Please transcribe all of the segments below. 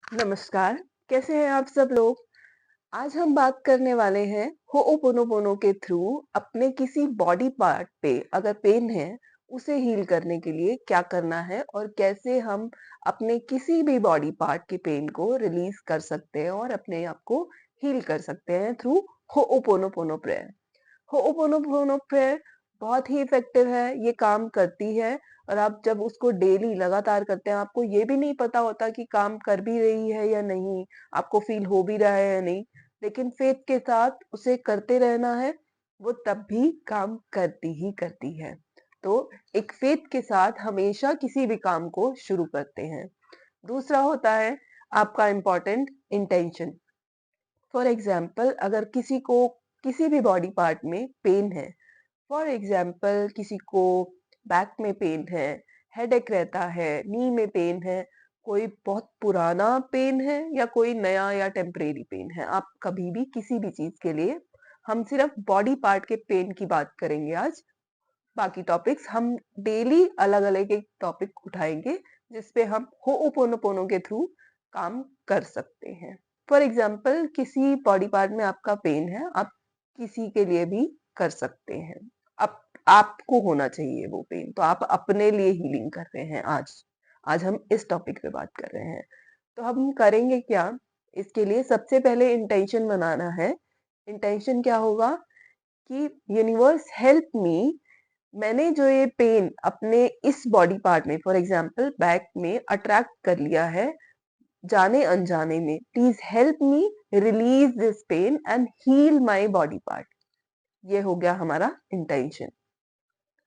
नमस्कार, कैसे हैं आप सब लोग? आज हम बात करने वाले हैं होओपोनोपोनो के थ्रू अपने किसी बॉडी पार्ट पे अगर पेन है, उसे हील करने के लिए क्या करना है और कैसे हम अपने किसी भी बॉडी पार्ट के पेन को रिलीज़ कर सकते हैं और अपने आप को हील कर सकते हैं थ्रू होओपोनोपोनो प्रेयर। होओपोनोपोनो प्रेयर बहुत ही इफ़ेक्टिव है, ये काम करती है और आप जब उसको डेली लगातार करते हैं, आपको ये भी नहीं पता होता कि काम कर भी रही है या नहीं, आपको फ़ील हो भी रहा है या नहीं, लेकिन फ़ेथ के साथ उसे करते रहना है, वो तब भी काम करती ही करती है। तो एक फ़ेथ के साथ हमेशा किसी भी काम को शुरू करते हैं। दूसरा होता है आपका इम्पोर्टेंट इंटेंशन। फॉर एग्ज़ाम्पल अगर किसी को किसी भी बॉडी पार्ट में पेन है, फॉर एग्जाम्पल किसी को बैक में पेन है, हेडेक रहता है, नी में पेन है, कोई बहुत पुराना पेन है या कोई नया या टेम्परेरी पेन है, आप कभी भी किसी भी चीज के लिए हम सिर्फ बॉडी पार्ट के पेन की बात करेंगे आज। बाकी टॉपिक्स हम डेली अलग अलग एक टॉपिक उठाएंगे जिसपे हम होओपोनोपोनो के थ्रू काम कर सकते हैं। फॉर एग्जाम्पल किसी बॉडी पार्ट में आपका पेन है, आप किसी के लिए भी कर सकते हैं। अब आपको होना चाहिए वो पेन, तो आप अपने लिए हीलिंग कर रहे हैं आज। आज हम इस टॉपिक पे बात कर रहे हैं। तो हम करेंगे क्या? इसके लिए सबसे पहले इंटेंशन बनाना है। इंटेंशन क्या होगा कि यूनिवर्स हेल्प मी, मैंने जो ये पेन अपने इस बॉडी पार्ट में फॉर एग्जांपल बैक में अट्रैक्ट कर लिया है जाने अनजाने में, please help me release this pain and heal my body part. ये हो गया हमारा इंटेंशन।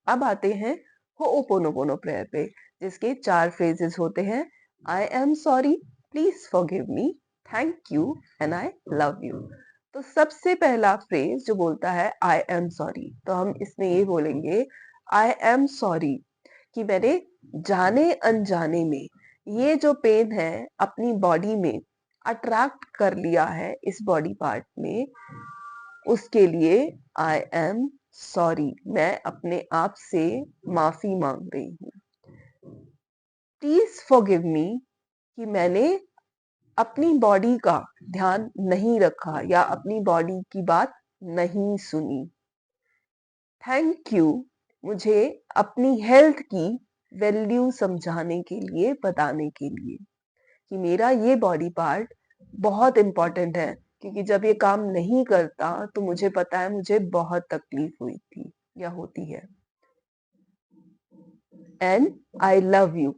अब आते हैं होओपोनोपोनो प्रेयर पे, जिसके 4 फ्रेजेस होते हैं। I am sorry, please forgive me, thank you and I love you. तो सबसे पहला फ्रेज जो बोलता है आई एम सॉरी, तो हम इसमें ये बोलेंगे आई एम सॉरी कि मैंने जाने अनजाने में ये जो पेन है अपनी बॉडी में अट्रैक्ट कर लिया है इस बॉडी पार्ट में, उसके लिए आई एम सॉरी, मैं अपने आप से माफी मांग रही हूँ। प्लीज फॉरगिव मी कि मैंने अपनी बॉडी का ध्यान नहीं रखा या अपनी बॉडी की बात नहीं सुनी। थैंक यू, मुझे अपनी हेल्थ की वैल्यू समझाने के लिए, बताने के लिए कि मेरा ये बॉडी पार्ट बहुत इम्पोर्टेंट है, क्योंकि जब ये काम नहीं करता तो मुझे पता है मुझे बहुत तकलीफ हुई थी या होती है। And I love you,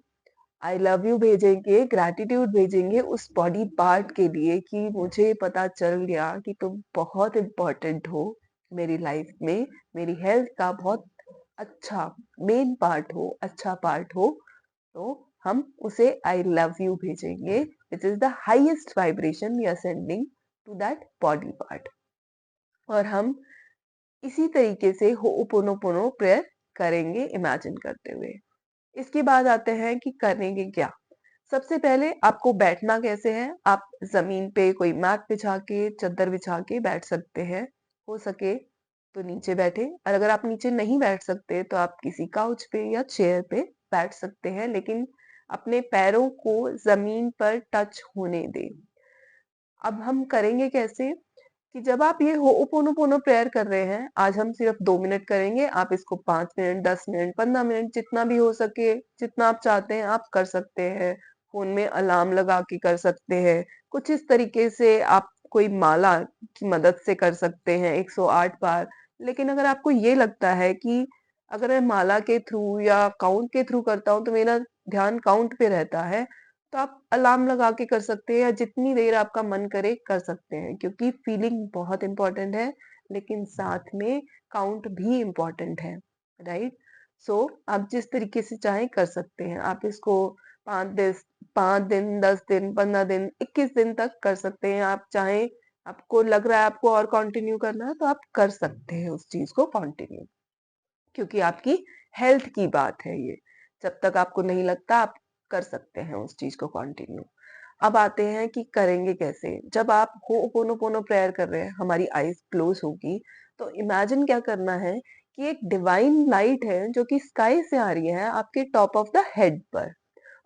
I love you भेजेंगे, ग्रैटिट्यूड भेजेंगे उस बॉडी पार्ट के लिए कि मुझे पता चल गया कि तुम बहुत इम्पोर्टेंट हो मेरी लाइफ में, मेरी हेल्थ का बहुत अच्छा मेन पार्ट हो, अच्छा पार्ट हो। तो हम उसे आई लव यू भेजेंगे, which is the highest vibration we are sending to that body part. और हम इसी तरीके से होओपोनोपोनो प्रेयर करेंगे इमेजिन करते हुए। इसके बाद आते हैं कि करेंगे क्या। सबसे पहले आपको बैठना कैसे है, आप जमीन पे कोई मैट बिछा के, चादर बिछा के बैठ सकते हैं। हो सके तो नीचे बैठे, और अगर आप नीचे नहीं बैठ सकते तो आप किसी काउच पे या चेयर पे बैठ सकते हैं, लेकिन अपने पैरों को जमीन पर टच होने दें। अब हम करेंगे कैसे कि जब आप ये होओपोनोपोनो प्रेयर कर रहे हैं, आज हम सिर्फ 2 मिनट करेंगे, आप इसको 5 मिनट, 10 मिनट, 15 मिनट जितना भी हो सके, जितना आप चाहते हैं आप कर सकते हैं। फ़ोन में अलार्म लगा के कर सकते हैं। कुछ इस तरीके से आप कोई माला की मदद से कर सकते हैं 108 बार। लेकिन अगर आपको ये लगता है कि अगर मैं माला के थ्रू या काउंट के थ्रू करता हूँ तो मेरा ध्यान काउंट पे रहता है, तो आप अलार्म लगा के कर सकते हैं या जितनी देर आपका मन करे कर सकते हैं, क्योंकि फीलिंग बहुत इंपॉर्टेंट है, लेकिन साथ में काउंट भी इंपॉर्टेंट है, राइट? सो आप जिस तरीके से चाहें कर सकते हैं। आप इसको 5 दिन 10 दिन 15 दिन 21 दिन तक कर सकते हैं। आप चाहें, आपको लग रहा है आपको और कंटिन्यू करना है तो आप कर सकते हैं उस चीज को कंटिन्यू, क्योंकि आपकी हेल्थ की बात है ये। जब तक आपको नहीं लगता आप कर सकते हैं उस चीज को कंटिन्यू। अब आते हैं कि करेंगे कैसे। जब आप होओपोनोपोनो प्रेयर कर रहे हैं, हमारी आईज क्लोज होगी, तो इमेजिन क्या करना है कि एक डिवाइन लाइट है जो कि स्काई से आ रही है आपके टॉप ऑफ द हेड पर।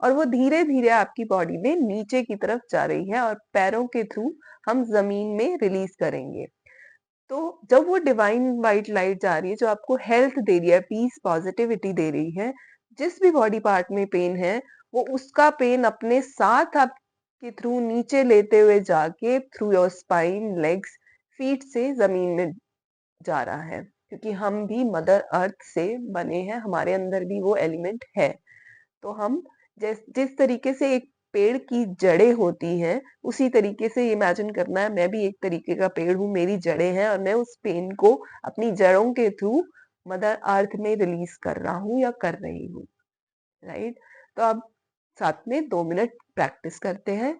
और वो धीरे-धीरे आपकी बॉडी में नीचे की तरफ जा रही है और पैरों के थ्रू हम ज़मीन में रिलीज़ करेंगे। तो जब वो डिवाइन व्हाइट लाइट जा रही है, जो आपको हेल्थ दे रही है, पीस, पॉजिटिविटी दे रही है, जिस भी बॉडी पार्ट में पेन है, वो उसका पेन अपने साथ आपके थ्रू नीचे लेते हुए जाके through your spine, legs, feet से ज़मीन में जा रहा है। क्योंकि हम भी मदर अर्थ से बने हैं, हमारे अंदर भी वो एलिमेंट है। तो हम जिस तरीके से एक पेड़ की जड़ें होती हैं, उसी तरीके से इमेजिन करना है मैं भी एक तरीके का पेड़ हूँ, मेरी जड़ें हैं और मैं उस पेन को अपनी जड़ों के थ्रू मदर अर्थ में रिलीज़ कर रहा हूँ या कर रही हूँ, राइट? तो अब साथ में 2 मिनट प्रैक्टिस करते हैं।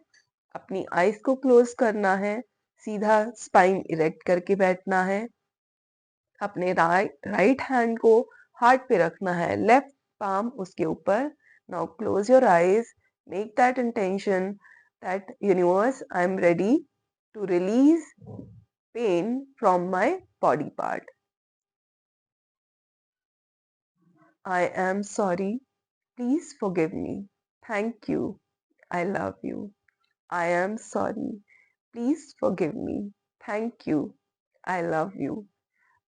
अपनी आईज़ को क्लोज़ करना है, सीधा स्पाइन इरेक्ट करके बैठना है। अपने राइट हैंड को हार्ट पे रखना है, लेफ्ट पाम उसके ऊपर। Now close your eyes, make that intention that universe, I'm ready to release pain from my body part. I am sorry, please forgive me. Thank you, I love you. I am sorry, please forgive me. Thank you, I love you.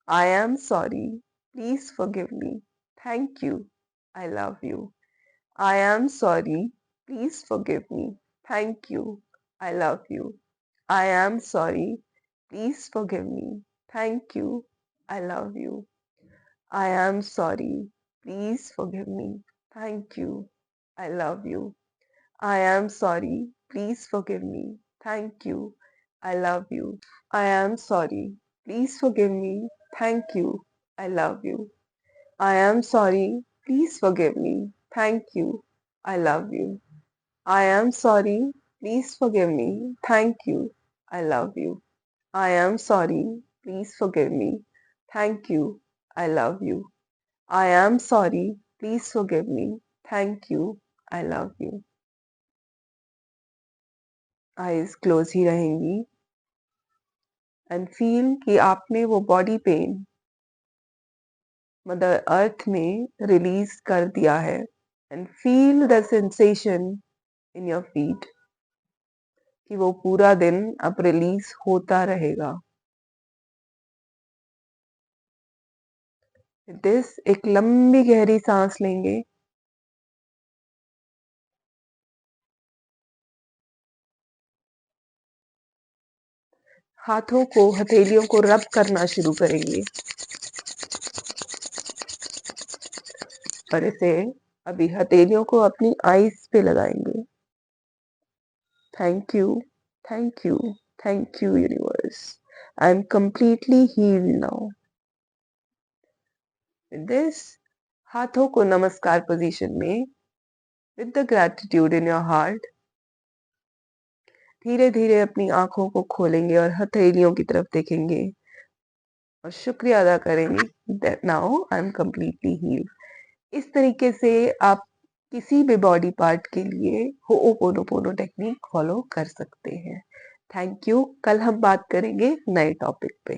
I am sorry. Please forgive me. Thank you. I love you. I am sorry. Please forgive me. Thank you. I love you. I am sorry. Please forgive me. Thank you. I love you. I am sorry. Please forgive me. Thank you. I love you. I am sorry. Please forgive me. Thank you. I love you. I am sorry. Please forgive me. Thank you. I love you. I am sorry. Please forgive me. Thank you. I love you. I am sorry. Please forgive me. Thank you. I love you. I am sorry. Please forgive me. Thank you. I love you. I am sorry. Please forgive me. Thank you. I love you. Eyes close ही रहेंगी and feel कि आपने वो body pain mother earth में release कर दिया है and feel the sensation in your feet कि वो पूरा दिन अब रिलीज होता रहेगा। दिस एक लंबी गहरी सांस लेंगे। हाथों को, हथेलियों को रब करना शुरू करेंगे और इसे अभी हथेलियों को अपनी आईज पे लगाएंगे। Thank you, thank you, thank you universe. I am completely healed now. This हाथों को नमस्कार पोजीशन में with the gratitude in your heart धीरे धीरे अपनी आंखों को खोलेंगे और हथेलियों की तरफ देखेंगे और शुक्रिया अदा करेंगे that now I am completely healed. इस तरीके से आप किसी भी बॉडी पार्ट के लिए होओपोनोपोनो टेक्निक फॉलो कर सकते हैं। Thank you. कल हम बात करेंगे नए टॉपिक पे।